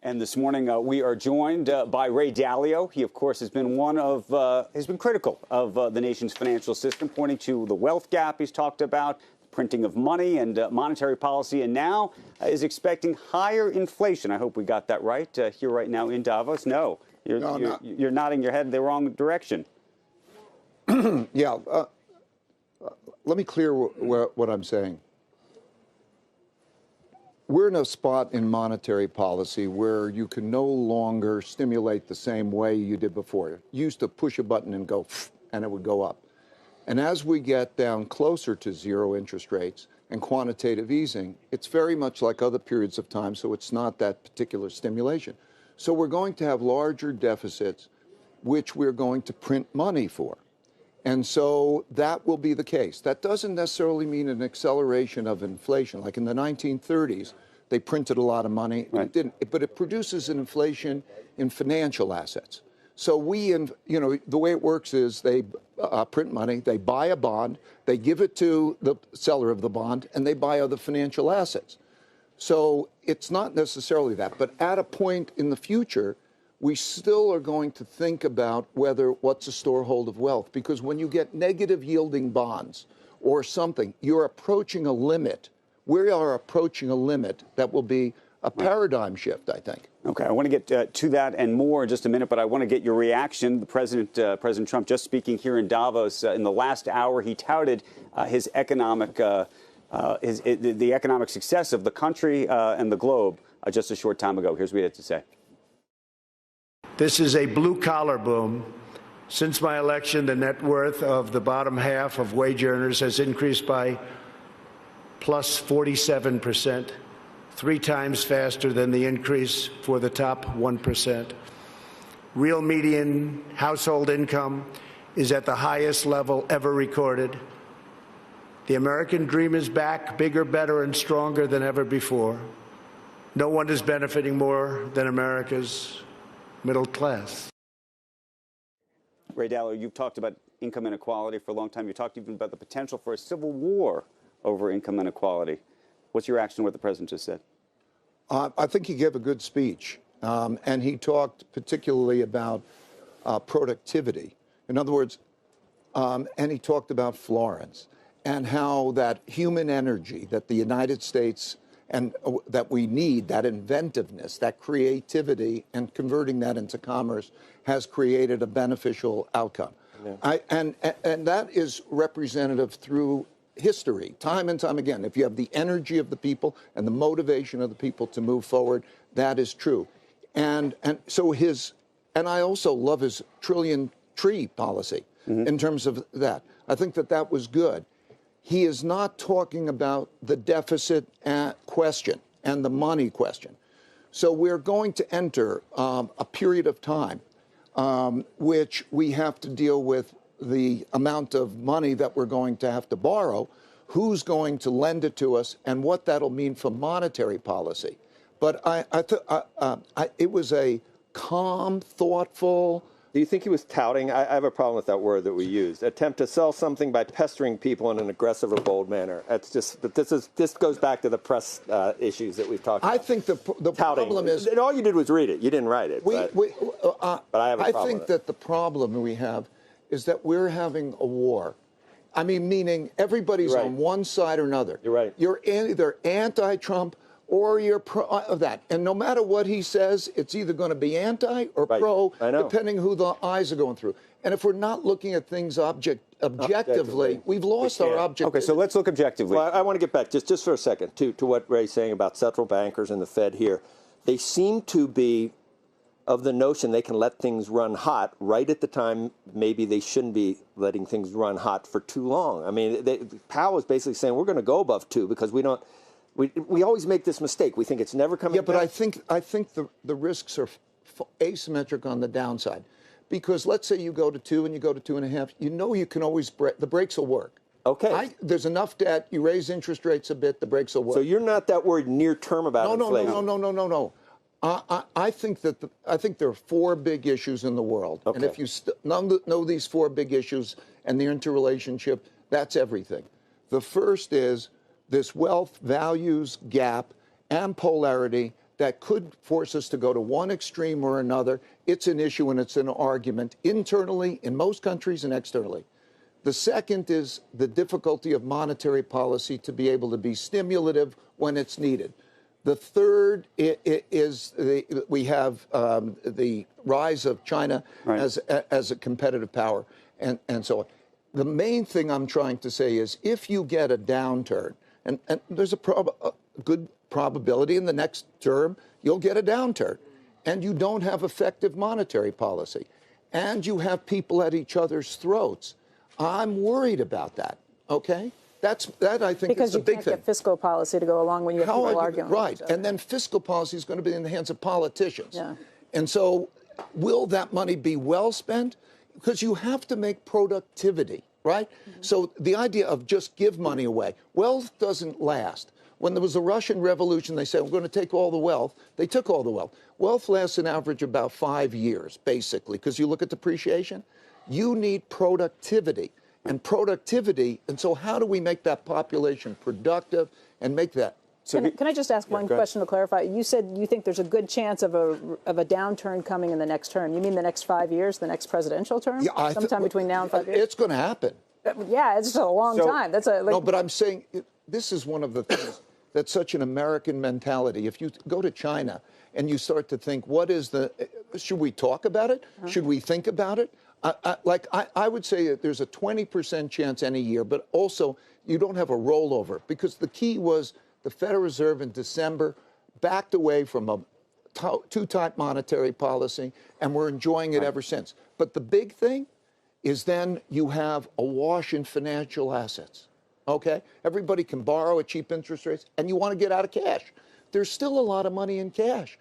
And this morning we are joined by Ray Dalio. He, of course, has been has been critical of the nation's financial system, pointing to the wealth gap he's talked about, printing of money and monetary policy, and now is expecting higher inflation. I hope we got that right here right now in Davos. No, you're nodding your head in the wrong direction. Yeah, let me clear what I'm saying. We're in a spot in monetary policy where you can no longer stimulate the same way you did before. You used to push a button and go, and it would go up. And as we get down closer to zero interest rates and quantitative easing, it's very much like other periods of time, so it's not that particular stimulation. So we're going to have larger deficits, which we're going to print money for. And so that will be the case. That doesn't necessarily mean an acceleration of inflation. Like in the 1930s, they printed a lot of money. Right. It didn't, but it produces an inflation in financial assets. So the way it works is they print money, they buy a bond, they give it to the seller of the bond, and they buy other financial assets. So it's not necessarily that. But at a point in the future, we still are going to think about what's a storehold of wealth, because when you get negative yielding bonds or something, you're approaching a limit. We are approaching a limit that will be a paradigm shift, I think. Okay, I want to get to that and more in just a minute, but I want to get your reaction. The President Trump, just speaking here in Davos in the last hour, he touted his economic, the economic success of the country and the globe just a short time ago. Here's what he had to say. This is a blue-collar boom. Since my election, the net worth of the bottom half of wage earners has increased by plus 47%, 3 times faster than the increase for the top 1%. Real median household income is at the highest level ever recorded. The American dream is back, bigger, better, and stronger than ever before. No one is benefiting more than America's middle class. Ray Dalio, you've talked about income inequality for a long time. You talked even about the potential for a civil war over income inequality. What's your reaction to what the president just said? I think he gave a good speech, and he talked particularly about productivity. In other words, and he talked about Florence and how that human energy that the United States and that we need, that inventiveness, that creativity, and converting that into commerce has created a beneficial outcome. Yeah. And that is representative through history, time and time again. If you have the energy of the people and the motivation of the people to move forward, that is true. And I also love his trillion tree policy in terms of that. I think that was good. He is not talking about the deficit question and the money question. So we're going to enter a period of time which we have to deal with the amount of money that we're going to have to borrow, who's going to lend it to us, and what that'll mean for monetary policy. But it was a calm, thoughtful. Do you think he was touting? I have a problem with that word that we used. Attempt to sell something by pestering people in an aggressive or bold manner. It's just that this goes back to the press issues that we've talked about. I think the problem is, and all you did was read it. You didn't write it. But I have a problem. I think that the problem we have is that we're having a war. I mean, meaning everybody's on one side or another. You're right. You're either anti-Trump or you're pro of that. And no matter what he says, it's either going to be anti or pro, depending who the eyes are going through. And if we're not looking at things objectively, we've lost our objectivity. Okay, so let's look objectively. Well, I want to get back just for a second to what Ray's saying about central bankers and the Fed here. They seem to be of the notion they can let things run hot right at the time maybe they shouldn't be letting things run hot for too long. I mean, Powell is basically saying we're going to go above 2 because we don't. We always make this mistake. We think it's never coming down. Yeah, but I think the risks are asymmetric on the downside. Because let's say you go to 2 and you go to 2.5, you can always the brakes will work. Okay. There's enough debt. You raise interest rates a bit, the brakes will work. So you're not that worried near term about inflation? No. I think there are 4 big issues in the world. Okay. And if you know these 4 big issues and their interrelationship, that's everything. The first is this wealth values gap and polarity that could force us to go to one extreme or another. It's an issue and it's an argument internally in most countries and externally. The second is the difficulty of monetary policy to be able to be stimulative when it's needed. The third is we have the rise of China as a competitive power and so on. The main thing I'm trying to say is if you get a downturn, and there's a good probability in the next term you'll get a downturn, and you don't have effective monetary policy, and you have people at each other's throats, I'm worried about that, okay? That I think because is the big thing. Because you can't get fiscal policy to go along when you have people arguing. Right, and then fiscal policy is going to be in the hands of politicians. Yeah. And so will that money be well spent? Because you have to make productivity, right? Mm-hmm. So the idea of just give money away, wealth doesn't last. When there was the Russian Revolution, they said, we're going to take all the wealth. They took all the wealth. Wealth lasts an average about 5 years, basically, because you look at depreciation. You need productivity. And so how do we make that population productive and make that? So can I just ask one question to clarify? You said you think there's a good chance of a downturn coming in the next term. You mean the next 5 years, the next presidential term? Yeah, sometime between now and 5 years? It's going to happen. Yeah, it's just a long time. That's no, but I'm saying this is one of the things that's such an American mentality. If you go to China and you start to think, should we talk about it? Uh-huh. Should we think about it? I would say that there's a 20% chance any year, but also you don't have a rollover, because the key was the Federal Reserve in December backed away from a too tight monetary policy, and we're enjoying it ever since. But the big thing is then you have a wash in financial assets, okay? Everybody can borrow at cheap interest rates, and you want to get out of cash. There's still a lot of money in cash.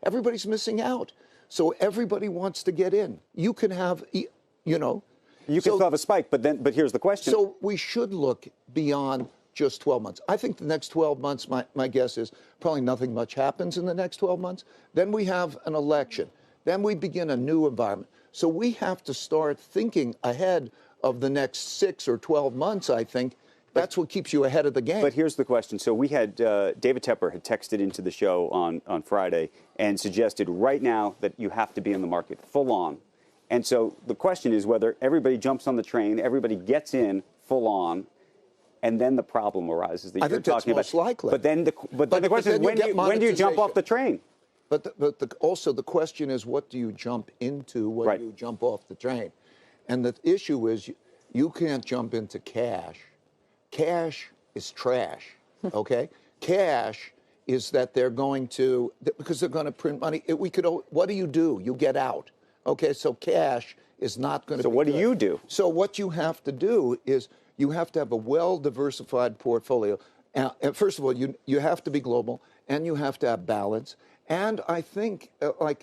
Everybody's missing out. So everybody wants to get in. You can have, you can still have a spike, but here's the question. So we should look beyond just 12 months. I think the next 12 months, my guess is probably nothing much happens in the next 12 months. Then we have an election. Then we begin a new environment. So we have to start thinking ahead of the next 6 or 12 months, I think. That's what keeps you ahead of the game. But here's the question. So we had David Tepper had texted into the show on Friday and suggested right now that you have to be in the market full on. And so the question is whether everybody jumps on the train, everybody gets in full on, and then the problem arises that you're talking about. I think that's most likely. But then the question is when do you jump off the train? But also the question is, what do you jump into when you jump off the train? And the issue is you can't jump into cash. Cash is trash, okay? Cash is that they're going to, because they're going to print money. What do? You get out, okay? So cash is not going to be So what do you do? So what you have to do is you have to have a well-diversified portfolio. And first of all, you have to be global, and you have to have balance. And I think, I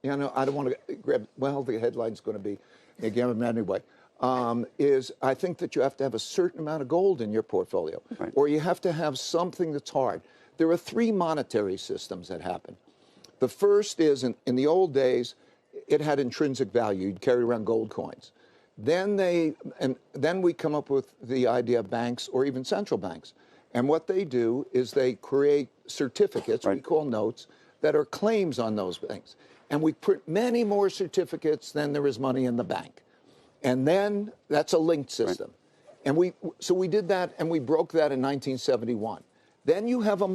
don't want to grab, the headline's going to be, again, anyway. Is I think that you have to have a certain amount of gold in your portfolio, or you have to have something that's hard. There are 3 monetary systems that happen. The first is, in the old days, it had intrinsic value. You'd carry around gold coins. Then we come up with the idea of banks or even central banks. And what they do is they create certificates, we call notes, that are claims on those things. And we print many more certificates than there is money in the bank. And then that's a linked system. And we did that, and we broke that in 1971. Then you have a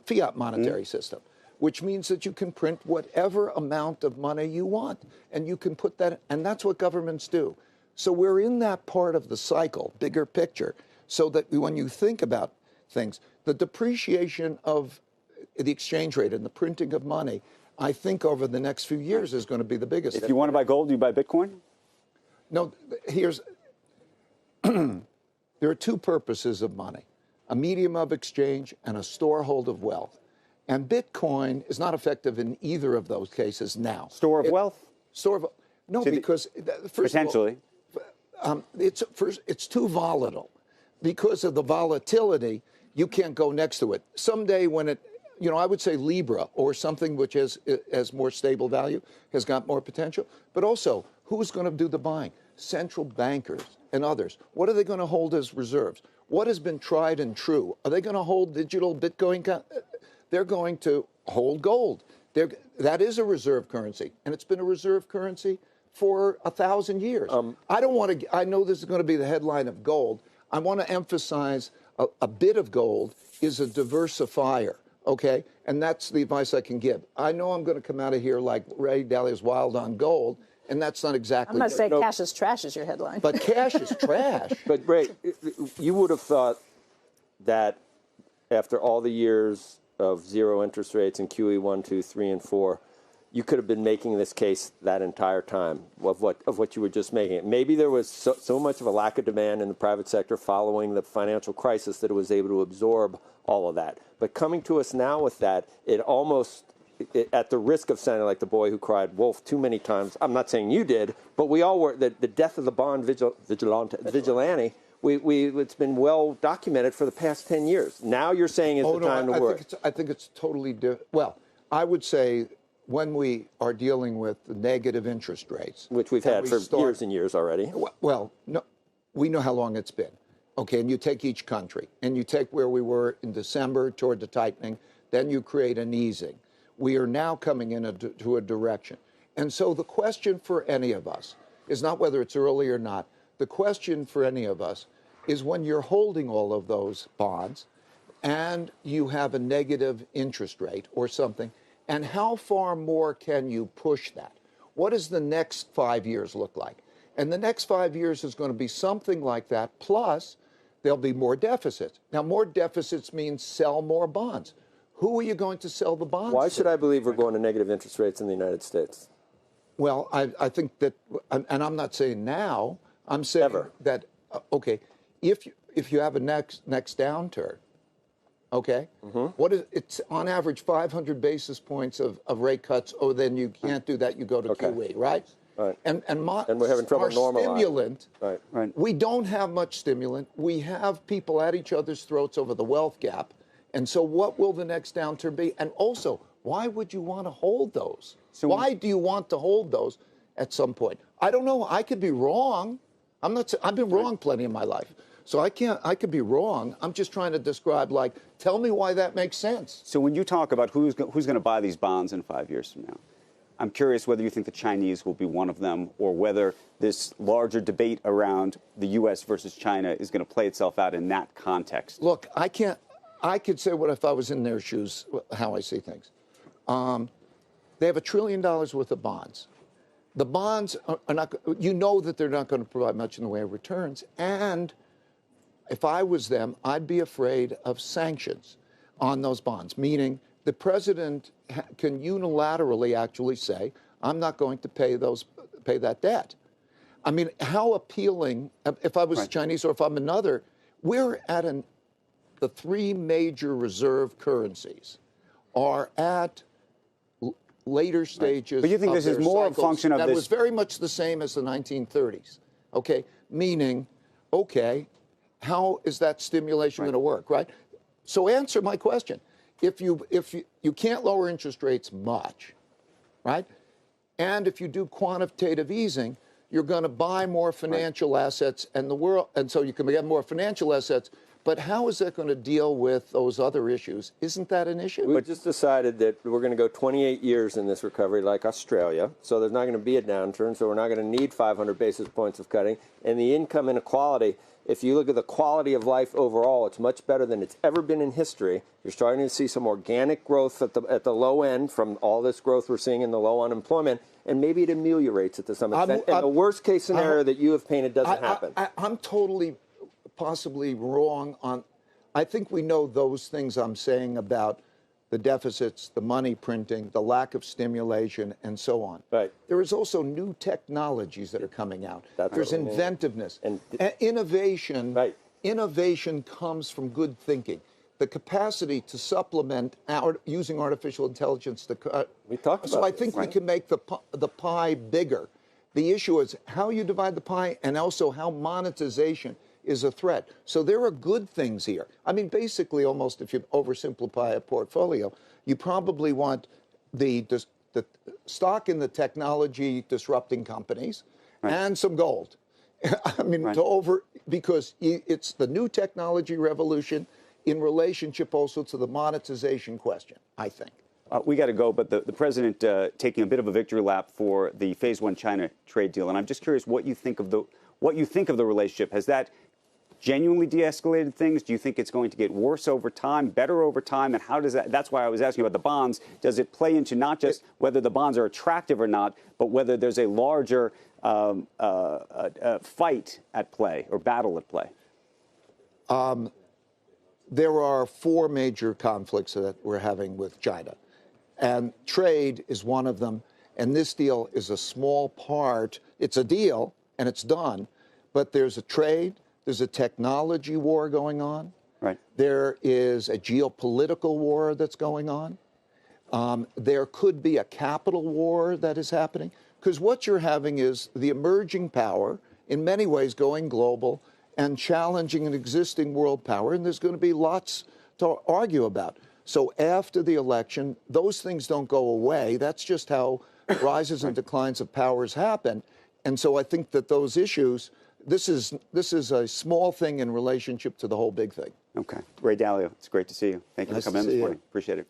fiat monetary system, which means that you can print whatever amount of money you want, and you can put that, and that's what governments do. So we're in that part of the cycle, bigger picture, so that when you think about things, the depreciation of the exchange rate and the printing of money, I think over the next few years is going to be the biggest. If you want to buy gold, do you buy Bitcoin? No, there are 2 purposes of money, a medium of exchange and a storehold of wealth. And Bitcoin is not effective in either of those cases now. Store of wealth? No, because first potentially. Of all, it's too volatile. Because of the volatility, you can't go next to it. Someday when I would say Libra or something which has more stable value, has got more potential. But also, who's going to do the buying? Central bankers and others. What are they going to hold as reserves? What has been tried and true? Are they going to hold digital Bitcoin? They're going to hold gold. That is a reserve currency, and it's been a reserve currency for 1,000 years. I don't want to. I know this is going to be the headline of gold. I want to emphasize a bit of gold is a diversifier. Okay, and that's the advice I can give. I know I'm going to come out of here like Ray Dalio's wild on gold, and that's not exactly. I'm going to say cash is trash is your headline. But cash is trash. But Ray, you would have thought that after all the years of zero interest rates in QE 1, 2, 3, and 4, you could have been making this case that entire time of what you were just making. Maybe there was so much of a lack of demand in the private sector following the financial crisis that it was able to absorb all of that. But coming to us now with that, it almost, at the risk of sounding like the boy who cried wolf too many times, I'm not saying you did, but we all were, the death of the bond vigilante, it's been well documented for the past 10 years. Now you're saying is the time to work. I think it's totally different. Well, I would say when we are dealing with the negative interest rates, which we've had for years and years already. Well, no, we know how long it's been. Okay, and you take each country, and you take where we were in December toward the tightening, then you create an easing. We are now coming into a direction. And so the question for any of us is not whether it's early or not. The question for any of us is when you're holding all of those bonds and you have a negative interest rate or something, and how far more can you push that? What does the next 5 years look like? And the next 5 years is going to be something like that, plus there'll be more deficits. Now, more deficits means sell more bonds. Who are you going to sell the bonds Why to? should I believe we're going to negative interest rates in the United States? Well, I think that, and I'm not saying now, I'm saying that, okay, if you have a next downturn, okay, what is it's on average 500 basis points of rate cuts. Oh, then you can't do that. You go to QE, right? Right. And we're having trouble normalizing. Stimulant. Right. We don't have much stimulant. We have people at each other's throats over the wealth gap. And so, what will the next downturn be? And also, why would you want to hold those? So why do you want to hold those at some point? I don't know. I could be wrong. I've been wrong plenty in my life. So I could be wrong. I'm just trying to describe, like, tell me why that makes sense. So when you talk about who's going to buy these bonds in 5 years from now, I'm curious whether you think the Chinese will be one of them or whether this larger debate around the U.S. versus China is going to play itself out in that context. Look, I could say what if I was in their shoes, how I see things. They have $1 trillion worth of bonds. The bonds are not, you know that they're not going to provide much in the way of returns. And if I was them, I'd be afraid of sanctions on those bonds, meaning the president can unilaterally actually say, I'm not going to pay that debt. I mean, how appealing, if I was Chinese or if I'm another, we're at the three major reserve currencies are at later stages. But you think this is more a function of that this? was very much the same as the 1930s. Okay, meaning, okay, how is that stimulation going to work, right? So answer my question. If you can't lower interest rates much, right? And if you do quantitative easing, you're going to buy more financial assets and so you can get more financial assets. But how is that going to deal with those other issues? Isn't that an issue? We just decided that we're going to go 28 years in this recovery like Australia. So there's not going to be a downturn. So we're not going to need 500 basis points of cutting. And the income inequality, if you look at the quality of life overall, it's much better than it's ever been in history. You're starting to see some organic growth at the low end from all this growth we're seeing in the low unemployment. And maybe it ameliorates it to some extent. And the worst case scenario that you have painted doesn't happen. I'm totally possibly wrong on, I think we know those things I'm saying about the deficits, the money printing, the lack of stimulation, and so on. Right. There is also new technologies that are coming out. There's inventiveness. And innovation. Right. Innovation comes from good thinking. The capacity to supplement using artificial intelligence to we talked about so I think we can make the pie bigger. The issue is how you divide the pie and also how monetization is a threat. So there are good things here. I mean, basically, almost if you oversimplify a portfolio, you probably want the stock in the technology disrupting companies and some gold. I mean, Right. because it's the new technology revolution in relationship also to the monetization question, I think. We got to go, but the president taking a bit of a victory lap for the Phase 1 China trade deal, and I'm just curious what you think of the relationship. Has that genuinely de-escalated things? Do you think it's going to get worse over time, better over time, and how does that? That's why I was asking about the bonds. Does it play into not just whether the bonds are attractive or not, but whether there's a larger fight at play or battle at play? There are 4 major conflicts that we're having with China. And trade is one of them. And this deal is a small part. It's a deal, and it's done. But there's a trade. There's a technology war going on. Right. There is a geopolitical war that's going on. There could be a capital war that is happening. Because what you're having is the emerging power, in many ways going global, and challenging an existing world power. And there's going to be lots to argue about. So after the election, those things don't go away. That's just how rises and declines of powers happen. And so I think that those issues, this is a small thing in relationship to the whole big thing. Okay. Ray Dalio, it's great to see you. Thank you for coming in this morning. Appreciate it.